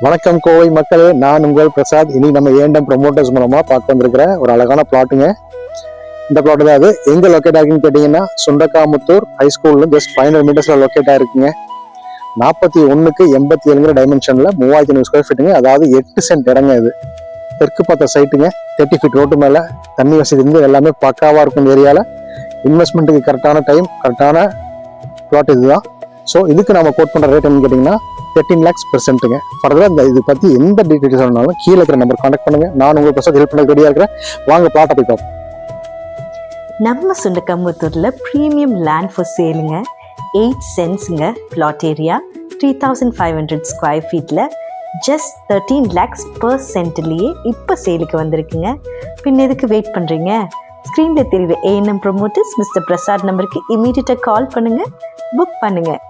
வணக்கம் கோவை மக்களே, நான் உங்கள் பிரசாத். இனி நம்ம ஏண்டம் ப்ரொமோட்டர்ஸ் மூலமா பார்க்க வந்திருக்கிற ஒரு அழகான பிளாட்டுங்க. இந்த பிளாட் தான் அது எங்க லொக்கேட் ஆகுன்னு கேட்டீங்கன்னா, சுண்டக்காமுத்தூர் ஹைஸ்கூல்ல ஜஸ்ட் 500 மீட்டர்ஸ்ல லொக்கேட் ஆயிருக்குங்க. 41:87 டைமென்ஷன்ல 3500 ஸ்கொயர் ஃபீட்டுங்க. அதாவது 8 சென்ட் இடங்க. இது தெற்கு பார்த்த சைட்டுங்க. 30 ஃபீட் ரோட்டு மேல தண்ணி வசதி இருந்து எல்லாமே பக்காவா இருக்கும். ஏரியால இன்வெஸ்ட்மெண்ட்டுக்கு கரெக்டான டைம், கரெக்டான பிளாட் இதுதான். ஸோ இதுக்கு நம்ம கோட் பண்ற ரேட் என்னன்னு கேட்டீங்கன்னா 13 lakhs பெர்சென்ட்டுங்க. ஃபர்தரா இந்த இது பத்தி எந்த டீடைல்ஸ் வேணாலும் கீழே இருக்கிற நம்பர் கான்டாக்ட் பண்ணுங்க. நான் உங்களுக்கு பிரசாத் ஹெல்ப் பண்ண ரெடியா இருக்கிறேன். வாங்க பிளாட்டை போய் பார்ப்போம். நம்ம சுண்டக்காமுத்தூரில் ப்ரீமியம் லேண்ட் ஃபார் சேலுங்க. 8 சென்ட்ஸுங்க பிளாட் ஏரியா. 3500 ஸ்கொயர் ஃபீட்டில் ஜஸ்ட் 13 lakhs per சென்ட்லேயே இப்போ சேலுக்கு வந்திருக்குங்க. பின் எதுக்கு வெயிட் பண்ணுறீங்க? ஸ்க்ரீனில் தெரியுற ஏஎன்எம் ப்ரொமோட்டர்ஸ் மிஸ்டர் பிரசாத் நம்பருக்கு இமீடியட்டாக கால் பண்ணுங்கள், புக் பண்ணுங்கள்.